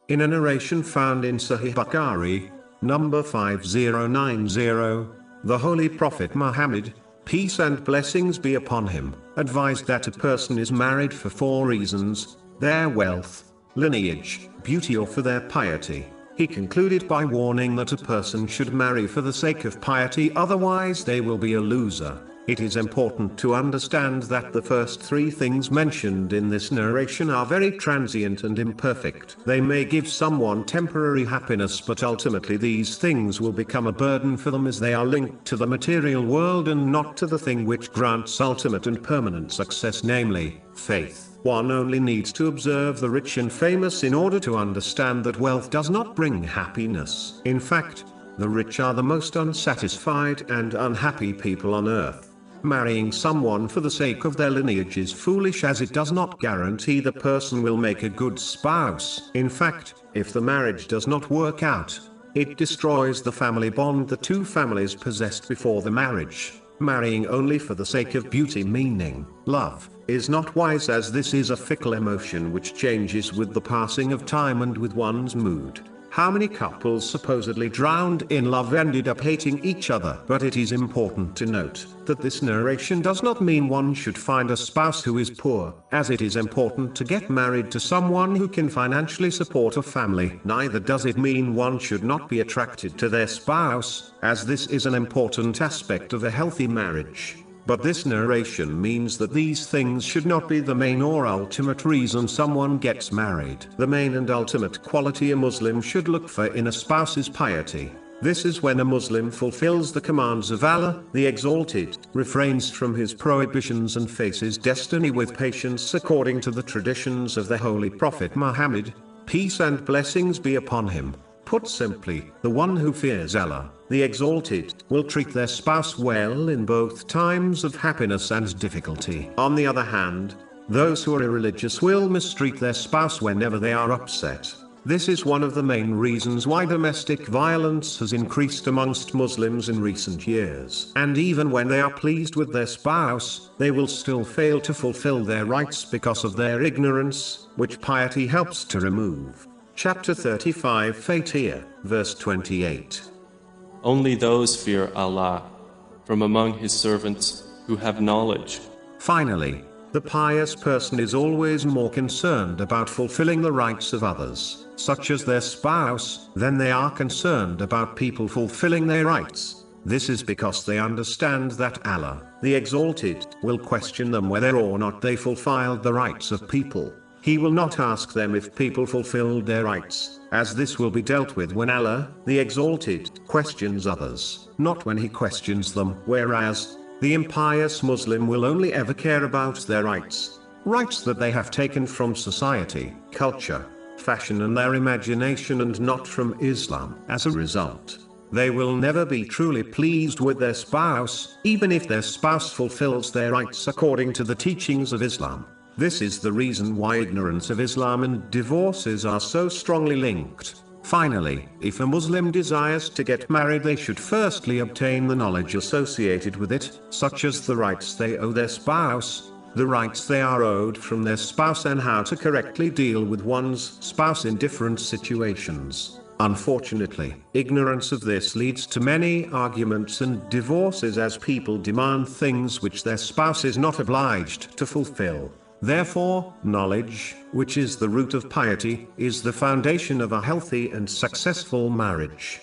In a narration found in Sahih Bukhari, number 5090, the Holy Prophet Muhammad, peace and blessings be upon him, advised that a person is married for 4 reasons: their wealth, lineage, beauty, or for their piety. He concluded by warning that a person should marry for the sake of piety, otherwise they will be a loser. It is important to understand that the first 3 things mentioned in this narration are very transient and imperfect. They may give someone temporary happiness, but ultimately these things will become a burden for them, as they are linked to the material world and not to the thing which grants ultimate and permanent success, namely, faith. One only needs to observe the rich and famous in order to understand that wealth does not bring happiness. In fact, the rich are the most unsatisfied and unhappy people on earth. Marrying someone for the sake of their lineage is foolish, as it does not guarantee the person will make a good spouse. In fact, if the marriage does not work out, it destroys the family bond the 2 families possessed before the marriage. Marrying only for the sake of beauty, meaning love, is not wise, as this is a fickle emotion which changes with the passing of time and with one's mood. How many couples supposedly drowned in love ended up hating each other? But it is important to note that this narration does not mean one should find a spouse who is poor, as it is important to get married to someone who can financially support a family. Neither does it mean one should not be attracted to their spouse, as this is an important aspect of a healthy marriage. But this narration means that these things should not be the main or ultimate reason someone gets married. The main and ultimate quality a Muslim should look for in a spouse is piety. This is when a Muslim fulfills the commands of Allah, the Exalted, refrains from his prohibitions, and faces destiny with patience according to the traditions of the Holy Prophet Muhammad, peace and blessings be upon him. Put simply, the one who fears Allah, the Exalted, will treat their spouse well in both times of happiness and difficulty. On the other hand, those who are irreligious will mistreat their spouse whenever they are upset. This is one of the main reasons why domestic violence has increased amongst Muslims in recent years. And even when they are pleased with their spouse, they will still fail to fulfill their rights because of their ignorance, which piety helps to remove. Chapter 35, Fatiha, verse 28. Only those fear Allah from among His servants who have knowledge. Finally, the pious person is always more concerned about fulfilling the rights of others, such as their spouse, than they are concerned about people fulfilling their rights. This is because they understand that Allah, the Exalted, will question them whether or not they fulfilled the rights of people. He will not ask them if people fulfilled their rights, as this will be dealt with when Allah, the Exalted, questions others, not when He questions them. Whereas, the impious Muslim will only ever care about their rights that they have taken from society, culture, fashion and their imagination, and not from Islam. As a result, they will never be truly pleased with their spouse, even if their spouse fulfills their rights according to the teachings of Islam. This is the reason why ignorance of Islam and divorces are so strongly linked. Finally, if a Muslim desires to get married, they should firstly obtain the knowledge associated with it, such as the rights they owe their spouse, the rights they are owed from their spouse, and how to correctly deal with one's spouse in different situations. Unfortunately, ignorance of this leads to many arguments and divorces, as people demand things which their spouse is not obliged to fulfill. Therefore, knowledge, which is the root of piety, is the foundation of a healthy and successful marriage.